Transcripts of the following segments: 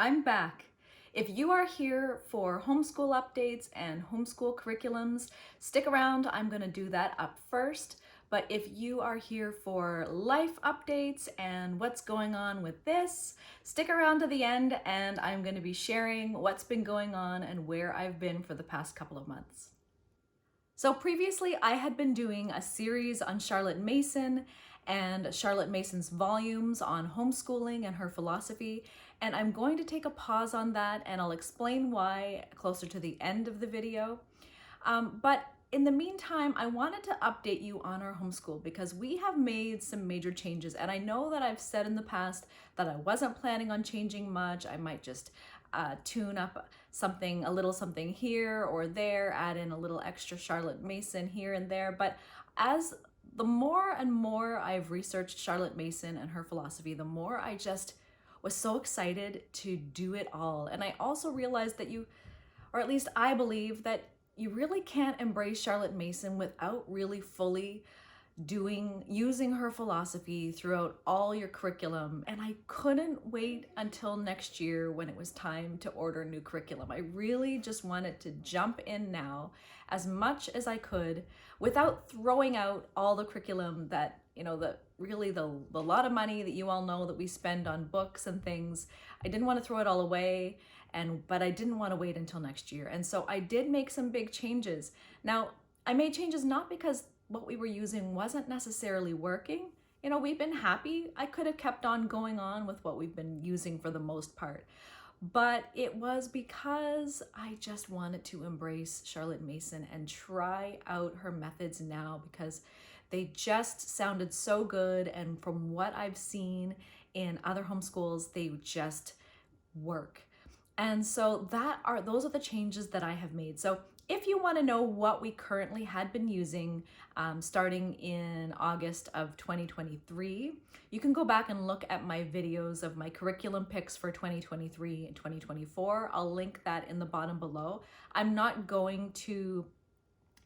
I'm back. If you are here for homeschool updates and homeschool curriculums, stick around. I'm going to do that up first. But if you are here for life updates and what's going on with this, stick around to the end and I'm going to be sharing what's been going on and where I've been for the past couple of months. So previously I had been doing a series on Charlotte Mason and Charlotte Mason's volumes on homeschooling and her philosophy, and I'm going to take a pause on that and I'll explain why closer to the end of the video. But in the meantime, I wanted to update you on our homeschool because we have made some major changes, and I know that I've said in the past that I wasn't planning on changing much. I might just tune up something, a little something here or there, add in a little extra Charlotte Mason here and there. But as the more and more I've researched Charlotte Mason and her philosophy, the more I just was so excited to do it all. And I also realized that you, or at least I believe that you really can't embrace Charlotte Mason without really fully using her philosophy throughout all your curriculum. And I couldn't wait until next year when it was time to order new curriculum. I really just wanted to jump in now as much as I could without throwing out all the curriculum that, the lot of money that you all know that we spend on books and things. I didn't want to throw it all away, but I didn't want to wait until next year. And so I did make some big changes. Now, I made changes not because what we were using wasn't necessarily working. We've been happy. I could have kept on going on with what we've been using for the most part. But it was because I just wanted to embrace Charlotte Mason and try out her methods now because they just sounded so good. And from what I've seen in other homeschools, they just work. And so those are the changes that I have made. So if you want to know what we currently had been using starting in August of 2023, you can go back and look at my videos of my curriculum picks for 2023 and 2024. I'll link that in the bottom below. I'm not going to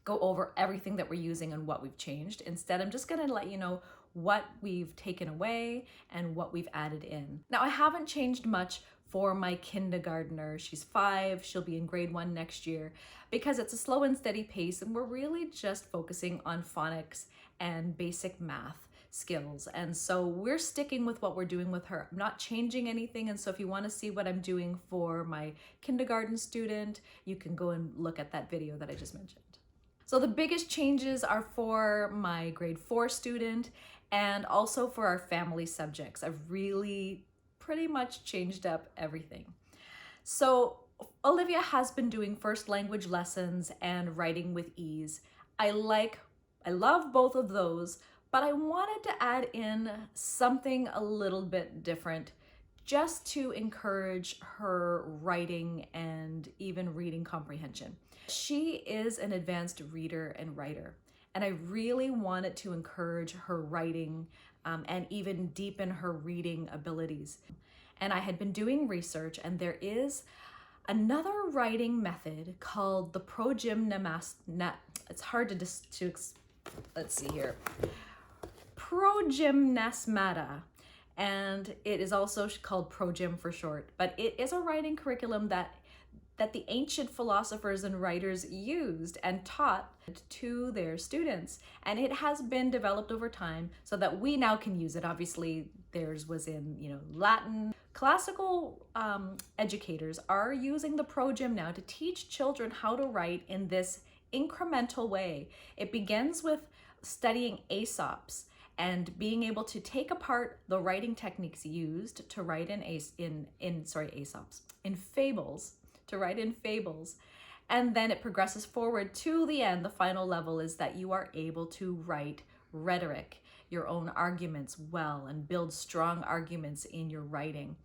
go over everything that we're using and what we've changed. Instead, I'm just going to let you know what we've taken away and what we've added in. Now, I haven't changed much for my kindergartner. She's 5, she'll be in grade 1 next year, because it's a slow and steady pace and we're really just focusing on phonics and basic math skills. And so we're sticking with what we're doing with her. I'm not changing anything. And so if you want to see what I'm doing for my kindergarten student, you can go and look at that video that I just mentioned. So the biggest changes are for my grade 4 student and also for our family subjects. I've really pretty much changed up everything. So Olivia has been doing first language lessons and writing with ease. I love both of those, but I wanted to add in something a little bit different just to encourage her writing and even reading comprehension. She is an advanced reader and writer, and I really wanted to encourage her writing and even deepen her reading abilities. And I had been doing research, and there is another writing method called the it's hard to let's see here. Progymnasmata, and it is also called Progym for short, but it is a writing curriculum that the ancient philosophers and writers used and taught to their students. And it has been developed over time so that we now can use it. Obviously, theirs was in Latin. Classical educators are using the Progym now to teach children how to write in this incremental way. It begins with studying Aesop's and being able to take apart the writing techniques used to write in fables, to write in fables. And then it progresses forward to the end. The final level is that you are able to write rhetoric, your own arguments well, and build strong arguments in your writing.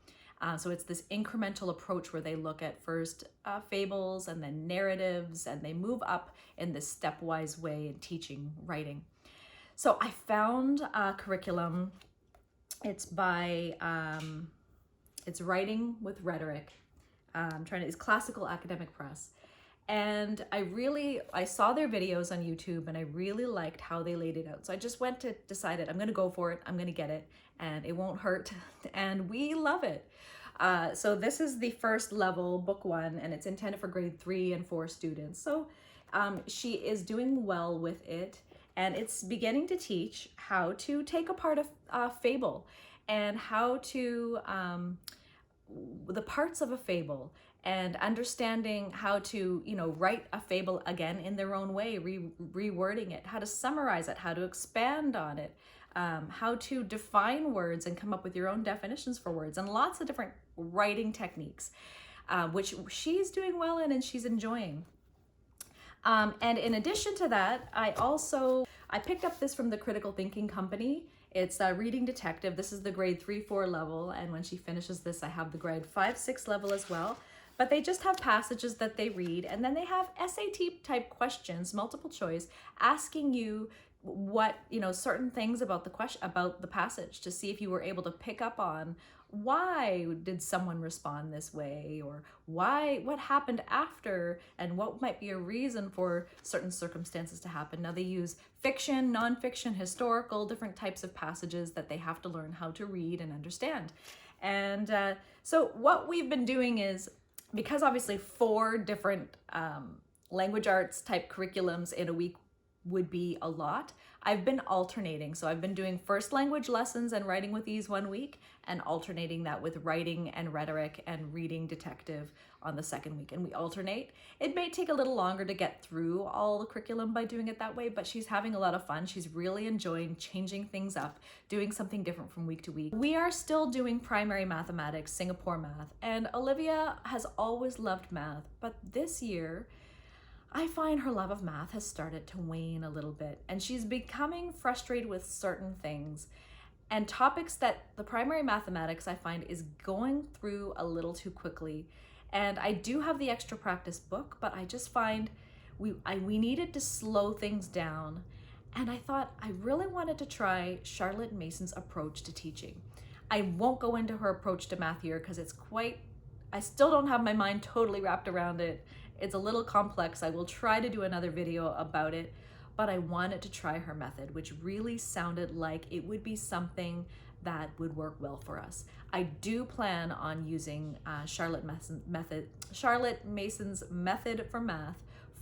So it's this incremental approach where they look at first fables and then narratives, and they move up in this stepwise way in teaching writing. So I found a curriculum. It's by, it's Writing with Rhetoric. It's Classical Academic Press. And I saw their videos on YouTube and I really liked how they laid it out. So I just decided I'm gonna go for it, I'm gonna get it, and it won't hurt. And we love it. So this is the first level, book 1, and it's intended for grade 3 and 4 students. So she is doing well with it, and it's beginning to teach how to take apart a fable and how to, the parts of a fable, and understanding how to, write a fable again in their own way, rewording it, how to summarize it, how to expand on it, how to define words and come up with your own definitions for words, and lots of different writing techniques, which she's doing well in and she's enjoying. And in addition to that, I picked up this from the Critical Thinking Company. It's a reading detective. This is the grade 3-4 level, and when she finishes this, I have the grade 5-6 level as well. But they just have passages that they read, and then they have SAT type questions, multiple choice, asking you what, certain things about the passage, to see if you were able to pick up on why did someone respond this way, or what happened after, and what might be a reason for certain circumstances to happen. Now they use fiction, nonfiction, historical, different types of passages that they have to learn how to read and understand. And so what we've been doing is, because obviously 4 different language arts type curriculums in a week would be a lot, I've been alternating. So I've been doing first language lessons and writing with ease 1 week, and alternating that with writing and rhetoric and reading detective on the 2nd week. And we alternate. It may take a little longer to get through all the curriculum by doing it that way, but she's having a lot of fun. She's really enjoying changing things up, doing something different from week to week. We are still doing primary mathematics, Singapore math, and Olivia has always loved math, but this year, I find her love of math has started to wane a little bit, and she's becoming frustrated with certain things and topics that the primary mathematics I find is going through a little too quickly. And I do have the extra practice book, but I just find we needed to slow things down. And I thought I really wanted to try Charlotte Mason's approach to teaching. I won't go into her approach to math here because I still don't have my mind totally wrapped around it. It's a little complex. I will try to do another video about it, but I wanted to try her method, which really sounded like it would be something that would work well for us. I do plan on using Charlotte Mason's method for math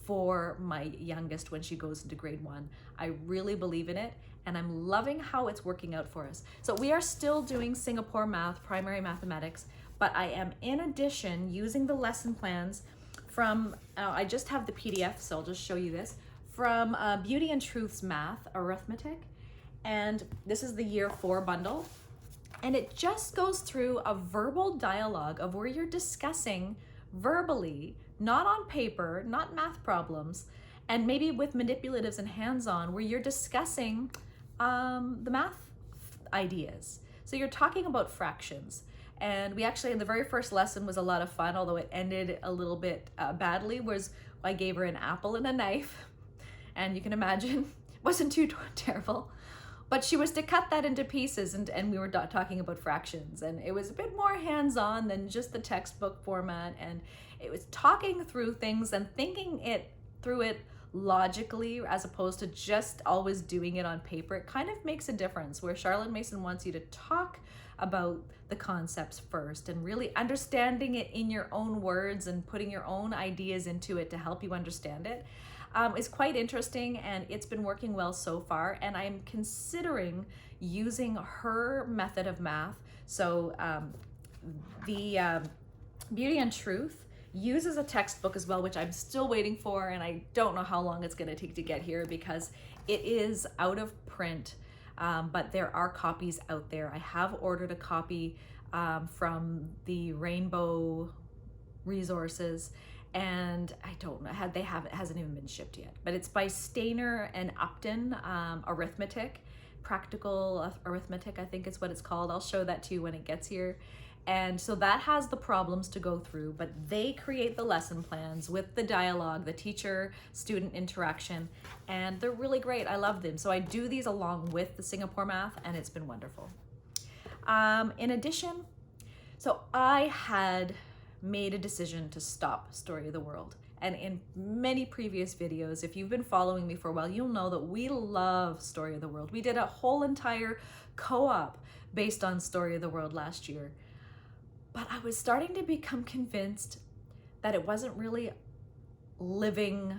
for my youngest when she goes into grade 1. I really believe in it, and I'm loving how it's working out for us. So we are still doing Singapore math, primary mathematics, but I am in addition using the lesson plans from, I just have the PDF, so I'll just show you this, from Beauty and Truth's Math Arithmetic. And this is the year 4 bundle. And it just goes through a verbal dialogue of where you're discussing verbally, not on paper, not math problems, and maybe with manipulatives and hands-on, where you're discussing the math ideas. So you're talking about fractions. And we actually, in the very first lesson was a lot of fun, although it ended a little bit badly, was I gave her an apple and a knife. And you can imagine, it wasn't too terrible. But she was to cut that into pieces, and we were talking about fractions. And it was a bit more hands-on than just the textbook format. And it was talking through things and thinking through it logically, as opposed to just always doing it on paper. It kind of makes a difference, where Charlotte Mason wants you to talk about the concepts first and really understanding it in your own words and putting your own ideas into it to help you understand it. Is quite interesting, and it's been working well so far, and I'm considering using her method of math. So the Beauty and Truth uses a textbook as well, which I'm still waiting for, and I don't know how long it's going to take to get here because it is out of print, but there are copies out there. I have ordered a copy from the Rainbow Resources, and I don't know, it hasn't even been shipped yet, but it's by Stainer and Upton, Arithmetic, Practical Arithmetic, I think is what it's called. I'll show that to you when it gets here. And so that has the problems to go through, but they create the lesson plans with the dialogue, the teacher-student interaction, and they're really great. I love them. So I do these along with the Singapore math, and it's been wonderful. In addition, so I had made a decision to stop Story of the World. And in many previous videos, if you've been following me for a while, you'll know that we love Story of the World. We did a whole entire co-op based on Story of the World last year. but I was starting to become convinced that it wasn't really living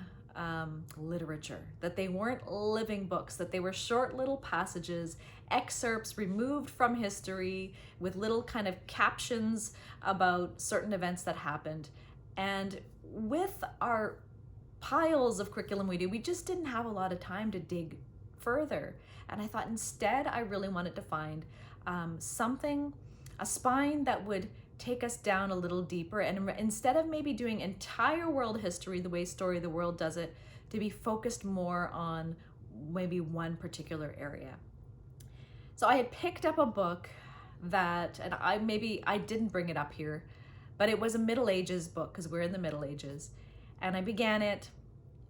literature, that they weren't living books, that they were short little passages, excerpts removed from history with little kind of captions about certain events that happened. And with our piles of curriculum we just didn't have a lot of time to dig further. And I thought instead I really wanted to find something, a spine that would take us down a little deeper, and instead of maybe doing entire world history the way Story of the World does it, to be focused more on maybe one particular area. So I had picked up a book that, and I didn't bring it up here, but it was a Middle Ages book because we're in the Middle Ages. And I began it,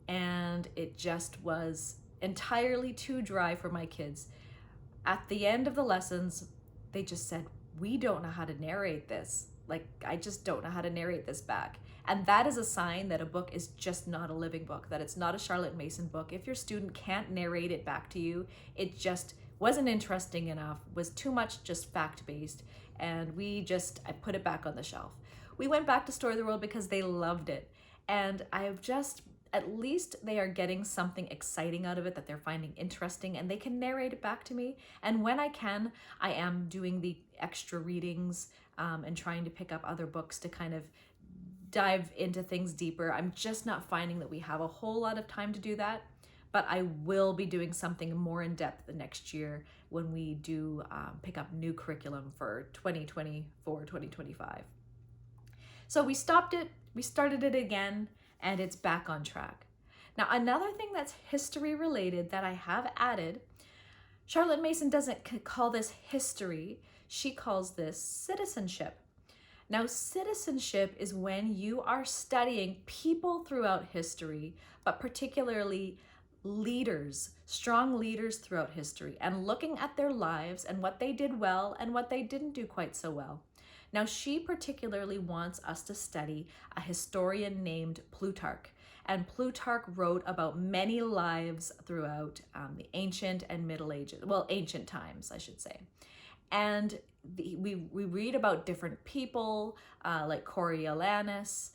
and it just was entirely too dry for my kids. At the end of the lessons, they just said, we don't know how to narrate this. Like, I just don't know how to narrate this back. And that is a sign that a book is just not a living book, that it's not a Charlotte Mason book. If your student can't narrate it back to you, it just wasn't interesting enough, was too much just fact-based, and I put it back on the shelf. We went back to Story of the World because they loved it. And at least they are getting something exciting out of it that they're finding interesting, and they can narrate it back to me. And when I can, I am doing the extra readings and trying to pick up other books to kind of dive into things deeper. I'm just not finding that we have a whole lot of time to do that, but I will be doing something more in depth the next year when we do pick up new curriculum for 2024, 2025. So we stopped it, we started it again, and it's back on track. Now, another thing that's history related that I have added, Charlotte Mason doesn't call this history, she calls this citizenship. Now, citizenship is when you are studying people throughout history, but particularly leaders, strong leaders throughout history, and looking at their lives and what they did well and what they didn't do quite so well. Now, she particularly wants us to study a historian named Plutarch. And Plutarch wrote about many lives throughout the ancient and Middle Ages, well, ancient times, I should say. And we read about different people like Coriolanus,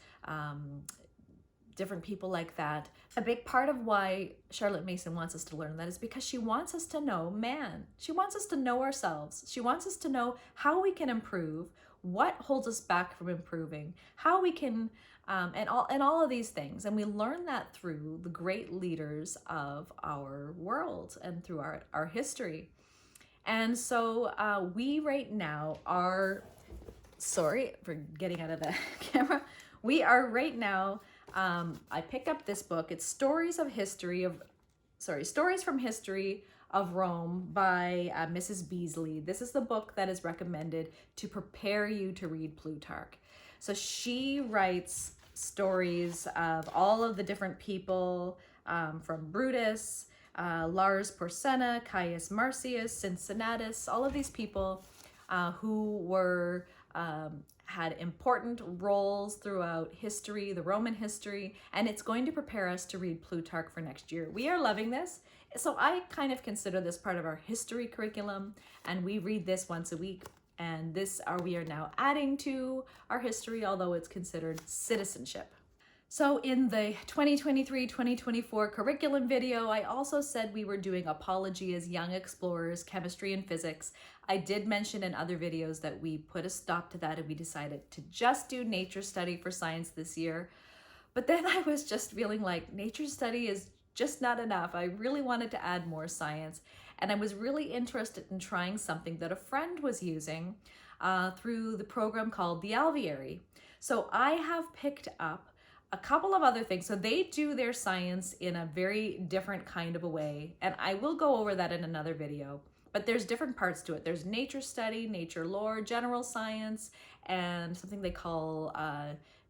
different people like that. A big part of why Charlotte Mason wants us to learn that is because she wants us to know man. She wants us to know ourselves. She wants us to know how we can improve, what holds us back from improving, how we can, and all of these things. And we learn that through the great leaders of our world and through our history. And so we right now are, sorry for getting out of the camera, we are right now, I picked up this book. It's Stories from History of Rome by Mrs. Beasley. This is the book that is recommended to prepare you to read Plutarch. So she writes stories of all of the different people from Brutus, Lars Porsena, Caius Marcius, Cincinnatus, all of these people who were had important roles throughout history, the Roman history, and it's going to prepare us to read Plutarch for next year. We are loving this. So I kind of consider this part of our history curriculum, and we read this once a week, and we are now adding to our history, although it's considered citizenship. So in the 2023-2024 curriculum video, I also said we were doing Apology as Young Explorers, Chemistry and Physics. I did mention in other videos that we put a stop to that and we decided to just do nature study for science this year. But then I was just feeling like nature study is just not enough. I really wanted to add more science, and I was really interested in trying something that a friend was using through the program called the Alviary. So I have picked up a couple of other things. So they do their science in a very different kind of a way, and I will go over that in another video. But there's different parts to it. There's nature study, nature lore, general science, and something they call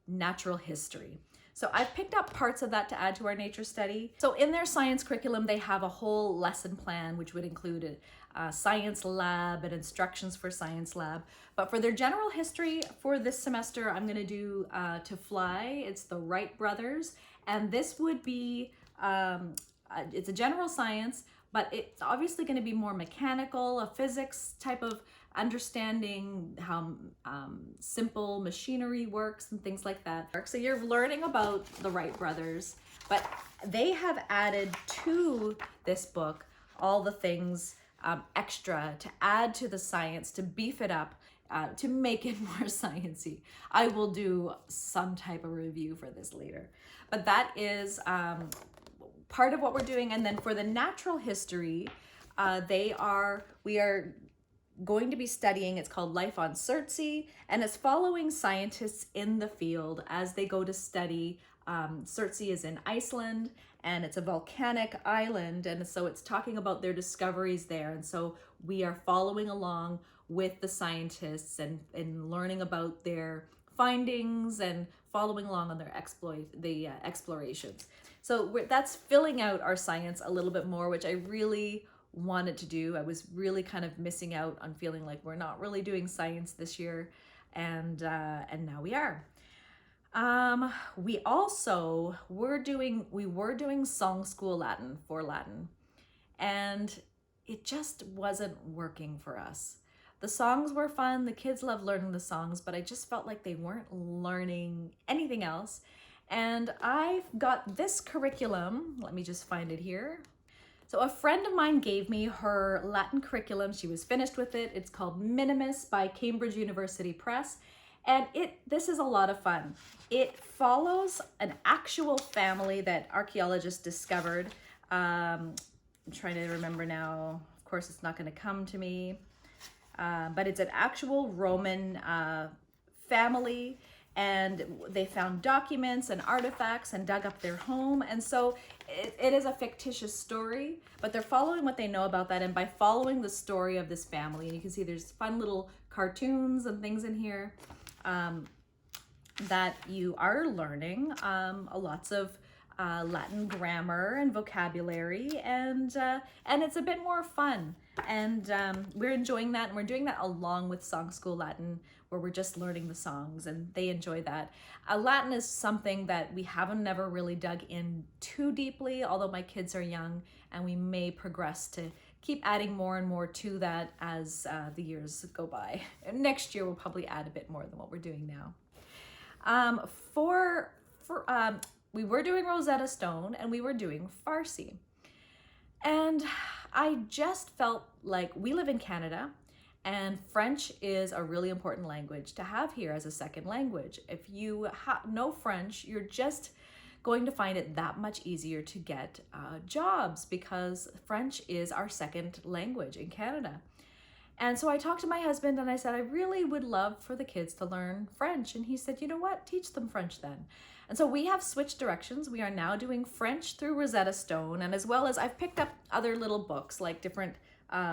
natural history. So I've picked up parts of that to add to our nature study. So in their science curriculum, they have a whole lesson plan, which would include a science lab and instructions for science lab. But for their general history for this semester, I'm gonna do To Fly. It's the Wright brothers. And this would be, it's a general science, but it's obviously gonna be more mechanical, a physics type of understanding how simple machinery works and things like that. So you're learning about the Wright brothers, but they have added to this book all the things extra to add to the science, to beef it up, to make it more sciencey. I will do some type of review for this later. But that is part of what we're doing. And then for the natural history, we are going to be studying, it's called Life on Surtsey, and it's following scientists in the field as they go to study. Surtsey is in Iceland, and it's a volcanic island, and so it's talking about their discoveries there. And so we are following along with the scientists and learning about their findings and following along on their explorations. So that's filling out our science a little bit more, which I really wanted to do. I was really kind of missing out on feeling like we're not really doing science this year, and now we are. We were doing song school Latin for Latin, and it just wasn't working for us. The songs were fun, the kids loved learning the songs, but I just felt like they weren't learning anything else. And I got this curriculum, let me just find it here. So a friend of mine gave me her Latin curriculum. She was finished with it. It's called Minimus by Cambridge University Press. And this is a lot of fun. It follows an actual family that archaeologists discovered. I'm trying to remember now. Of course, it's not going to come to me. But it's an actual Roman family, and they found documents and artifacts and dug up their home. And so it is a fictitious story, but they're following what they know about that. And by following the story of this family, and you can see there's fun little cartoons and things in here, that you are learning lots of Latin grammar and vocabulary, and it's a bit more fun. And we're enjoying that, and we're doing that along with Song School Latin, where we're just learning the songs, and they enjoy that. Latin is something that we haven't never really dug in too deeply, although my kids are young, and we may progress to keep adding more and more to that as the years go by. And next year we'll probably add a bit more than what we're doing now. We were doing Rosetta Stone, and we were doing Farsi. And I just felt like we live in Canada, and French is a really important language to have here as a second language. If you know French, you're just going to find it that much easier to get jobs, because French is our second language in Canada. And so I talked to my husband and I said, I really would love for the kids to learn French. And he said, you know what, teach them French then. And so we have switched directions. We are now doing French through Rosetta Stone, and as well as I've picked up other little books like different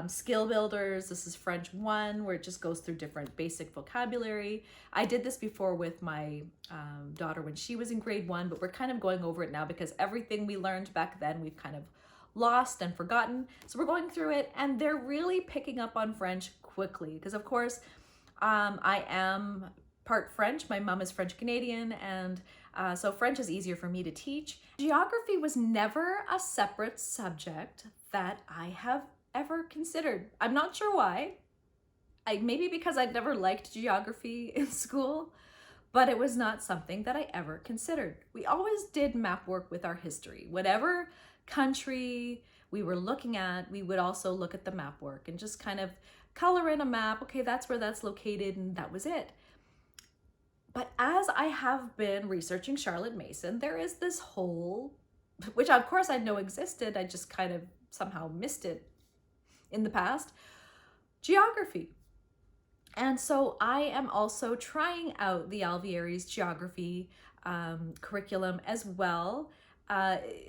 skill builders. This is French 1, where it just goes through different basic vocabulary. I did this before with my daughter when she was in grade 1, but we're kind of going over it now because everything we learned back then we've kind of lost and forgotten. So we're going through it, and they're really picking up on French quickly because, of course, I am part French. My mom is French Canadian, and so French is easier for me to teach. Geography was never a separate subject that I have ever considered. I'm not sure why. Maybe because I'd never liked geography in school, but it was not something that I ever considered. We always did map work with our history. Whatever country we were looking at, we would also look at the map work and just kind of color in a map. Okay, that's where that's located, and that was it. But as I have been researching Charlotte Mason, there is this whole, which of course I know existed, I just kind of somehow missed it in the past, geography. And so I am also trying out the Alvieri's geography curriculum as well.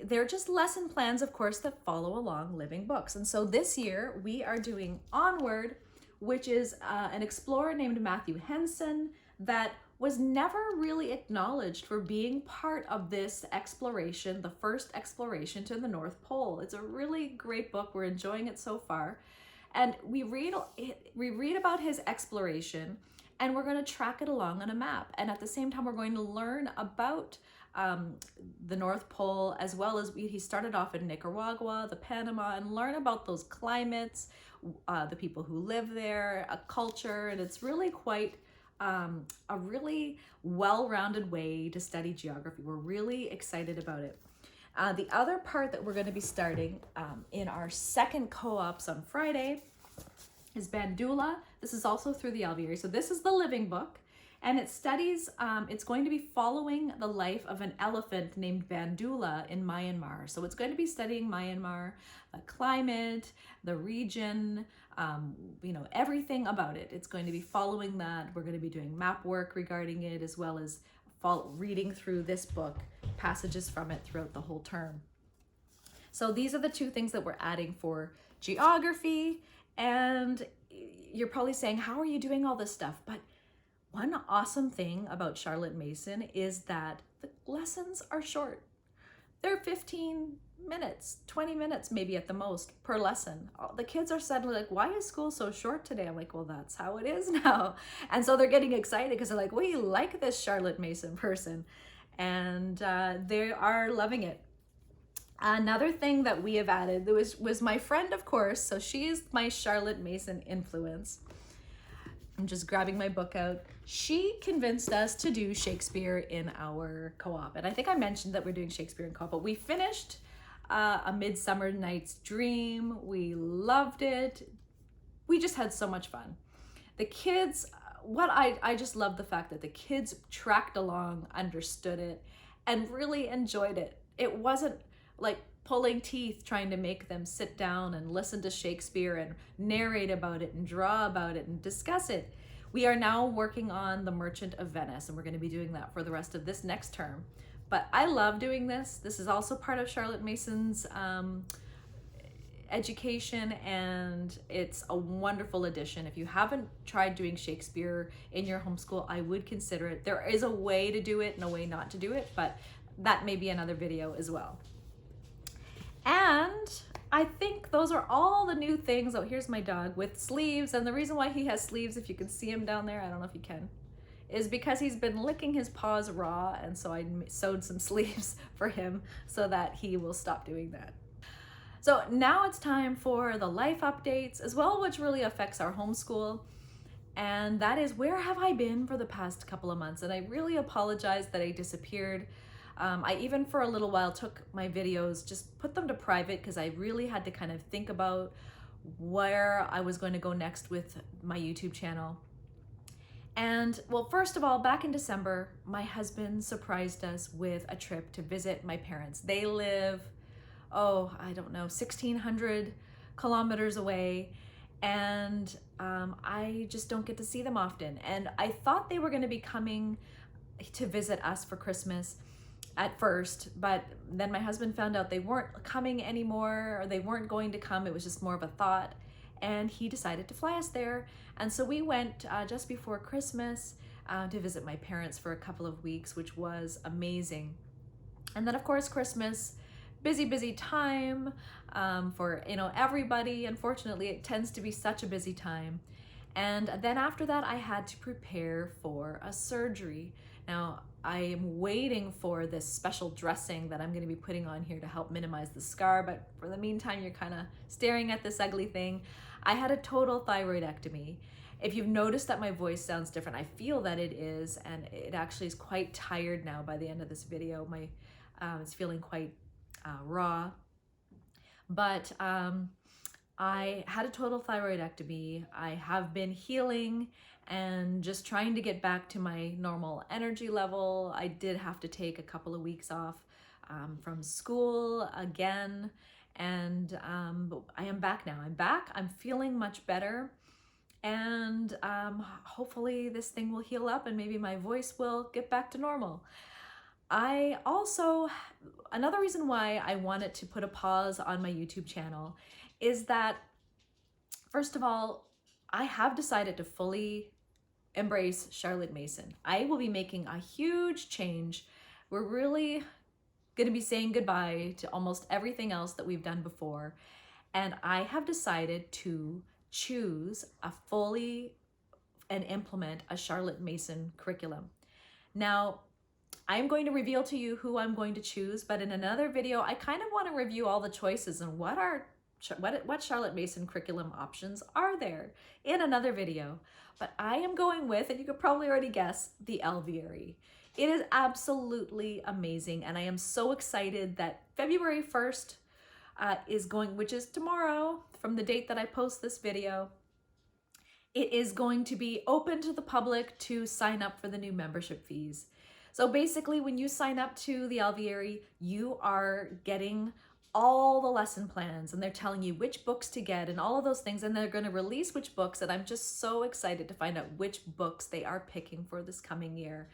They're just lesson plans, of course, that follow along living books. And so this year we are doing Onward, which is an explorer named Matthew Henson that was never really acknowledged for being part of this exploration, the first exploration to the North Pole. It's a really great book. We're enjoying it so far. And we read about his exploration, and we're going to track it along on a map. And at the same time, we're going to learn about the North Pole, as well as he started off in Nicaragua, the Panama, and learn about those climates, the people who live there, a culture, and it's really quite a really well-rounded way to study geography. We're really excited about it. The other part that we're going to be starting in our second co-ops on Friday is Bandula. This is also through the Alviary. So this is the living book, and it studies, it's going to be following the life of an elephant named Bandula in Myanmar. So it's going to be studying Myanmar, the climate, the region, everything about it. It's going to be following that. We're going to be doing map work regarding it, as well as reading through this book, passages from it throughout the whole term. So these are the two things that we're adding for geography. And you're probably saying, how are you doing all this stuff? But one awesome thing about Charlotte Mason is that the lessons are short. They're 15 minutes, 20 minutes maybe at the most per lesson. The kids are suddenly like, why is school so short today? I'm like, well, that's how it is now. And so they're getting excited because they're like, we like this Charlotte Mason person. And they are loving it. Another thing that we have added was my friend, of course. So she is my Charlotte Mason influence. I'm just grabbing my book out. She convinced us to do Shakespeare in our co-op. And I think I mentioned that we're doing Shakespeare in co-op, but we finished A Midsummer Night's Dream. We loved it. We just had so much fun. The kids, I just love the fact that the kids tracked along, understood it, and really enjoyed it. It wasn't like pulling teeth trying to make them sit down and listen to Shakespeare and narrate about it and draw about it and discuss it. We are now working on The Merchant of Venice, and we're going to be doing that for the rest of this next term. But I love doing this. This is also part of Charlotte Mason's education, and it's a wonderful addition. If you haven't tried doing Shakespeare in your homeschool, I would consider it. There is a way to do it and a way not to do it, but that may be another video as well. And I think those are all the new things. Oh, here's my dog with sleeves. And the reason why he has sleeves, if you can see him down there, I don't know if you can, is because he's been licking his paws raw. And so I sewed some sleeves for him so that he will stop doing that. So now it's time for the life updates as well, which really affects our homeschool. And that is, where have I been for the past couple of months? And I really apologize that I disappeared. I even for a little while took my videos, just put them to private because I really had to kind of think about where I was going to go next with my YouTube channel. And well, first of all, back in December, my husband surprised us with a trip to visit my parents. They live, I don't know, 1,600 kilometers away. And I just don't get to see them often. And I thought they were going to be coming to visit us for Christmas at first, but then my husband found out they weren't coming anymore, or they weren't going to come. It was just more of a thought, and he decided to fly us there. And so we went just before Christmas to visit my parents for a couple of weeks, which was amazing. And then of course Christmas, busy time for everybody. Unfortunately, it tends to be such a busy time. And then after that, I had to prepare for a surgery. Now, I am waiting for this special dressing that I'm going to be putting on here to help minimize the scar, but for the meantime, you're kind of staring at this ugly thing. I had a total thyroidectomy. If you've noticed that my voice sounds different, I feel that it is, and it actually is quite tired now by the end of this video. It's feeling quite raw, but I had a total thyroidectomy. I have been healing and just trying to get back to my normal energy level. I did have to take a couple of weeks off from school again, and I am back now. I'm back. I'm feeling much better, and hopefully this thing will heal up and maybe my voice will get back to normal. Another reason why I wanted to put a pause on my YouTube channel is that, first of all, I have decided to fully embrace Charlotte Mason. I will be making a huge change. We're really going to be saying goodbye to almost everything else that we've done before. And I have decided to choose and implement a Charlotte Mason curriculum. Now, I'm going to reveal to you who I'm going to choose, but in another video, I kind of want to review all the choices and what our what Charlotte Mason curriculum options are there in another video. But I am going with, and you could probably already guess, the Alviary. It is absolutely amazing, and I am so excited that February 1st is going, which is tomorrow from the date that I post this video. It is going to be open to the public to sign up for the new membership fees. So basically, when you sign up to the Alviary, you are getting all the lesson plans, and they're telling you which books to get and all of those things, and they're going to release which books, and I'm just so excited to find out which books they are picking for this coming year.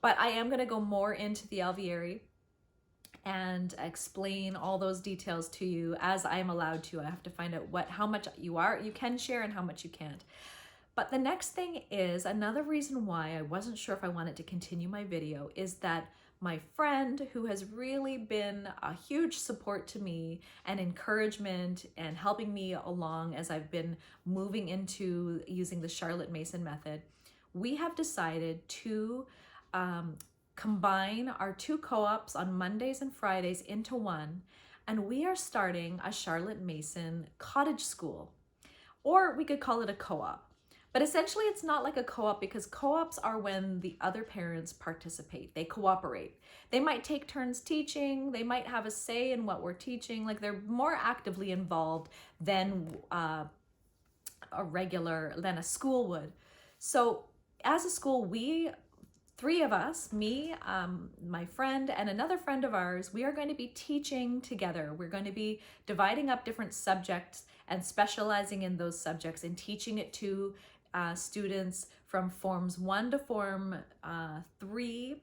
But I am going to go more into the Alviary and explain all those details to you as I am allowed to. I have to find out how much you can share and how much you can't. But the next thing is, another reason why I wasn't sure if I wanted to continue my video is that my friend, who has really been a huge support to me and encouragement and helping me along as I've been moving into using the Charlotte Mason method, we have decided to combine our 2 co-ops on Mondays and Fridays into one, and we are starting a Charlotte Mason cottage school, or we could call it a co-op. But essentially it's not like a co-op, because co-ops are when the other parents participate, they cooperate. They might take turns teaching, they might have a say in what we're teaching, like they're more actively involved than a school would. So as a school, we 3 of us, me, my friend, and another friend of ours, we are going to be teaching together. We're going to be dividing up different subjects and specializing in those subjects and teaching it to students from Forms 1 to Form 3,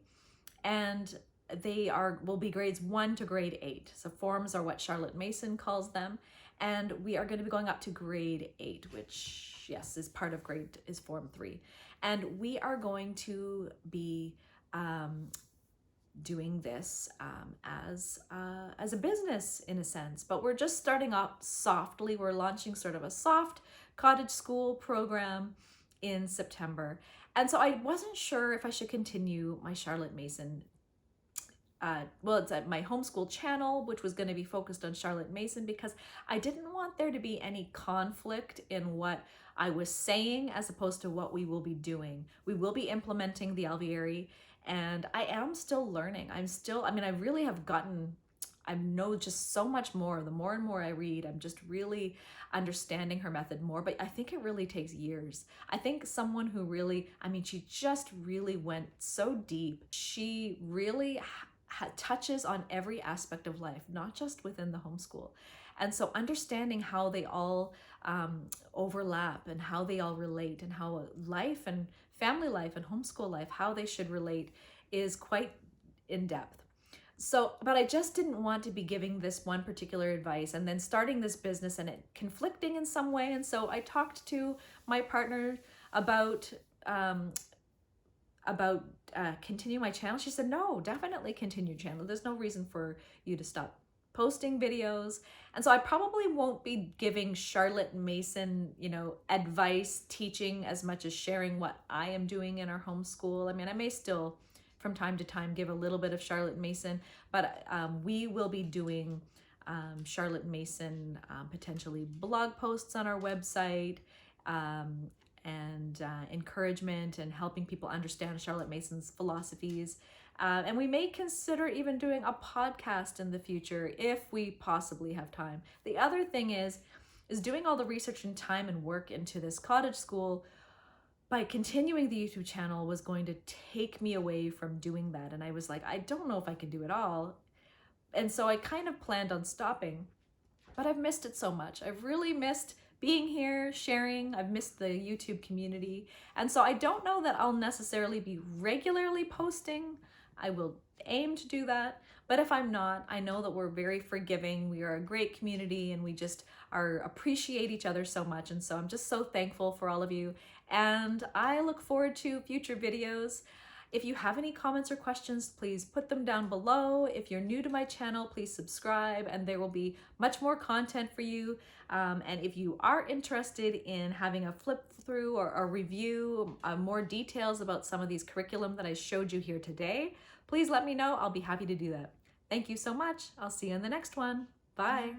and they will be grades 1 to grade 8. So forms are what Charlotte Mason calls them, and we are going to be going up to grade 8, which, yes, is part of is Form 3. And we are going to be doing this as a business in a sense, but we're just starting up softly. We're launching sort of a soft cottage school program in September. And so I wasn't sure if I should continue my Charlotte Mason it's at my homeschool channel, which was going to be focused on Charlotte Mason, because I didn't want there to be any conflict in what I was saying as opposed to what we will be doing. We will be implementing the Alviary, and I am still learning. I really have gotten, I know just so much more. The more and more I read, I'm just really understanding her method more, but I think it really takes years. I think someone who really, she just really went so deep. She really touches on every aspect of life, not just within the homeschool. And so understanding how they all overlap and how they all relate, and how life and family life and homeschool life, how they should relate, is quite in depth. So, but I just didn't want to be giving this one particular advice and then starting this business and it conflicting in some way. And so I talked to my partner about continue my channel. She said, no, definitely continue your channel. There's no reason for you to stop posting videos. And so I probably won't be giving Charlotte Mason, advice, teaching as much as sharing what I am doing in our homeschool. I may still from time to time give a little bit of Charlotte Mason, but we will be doing Charlotte Mason potentially blog posts on our website, and encouragement and helping people understand Charlotte Mason's philosophies. And we may consider even doing a podcast in the future if we possibly have time. The other thing is doing all the research and time and work into this cottage school by continuing the YouTube channel was going to take me away from doing that. And I was like, I don't know if I can do it all. And so I kind of planned on stopping, but I've missed it so much. I've really missed being here, sharing. I've missed the YouTube community. And so I don't know that I'll necessarily be regularly posting. I will aim to do that. But if I'm not, I know that we're very forgiving. We are a great community and we just appreciate each other so much. And so I'm just so thankful for all of you. And I look forward to future videos. If you have any comments or questions, please put them down below. If you're new to my channel, please subscribe, and there will be much more content for you. And if you are interested in having a flip through or a review, more details about some of these curriculum that I showed you here today, please let me know. I'll be happy to do that. Thank you so much. I'll see you in the next one. Bye.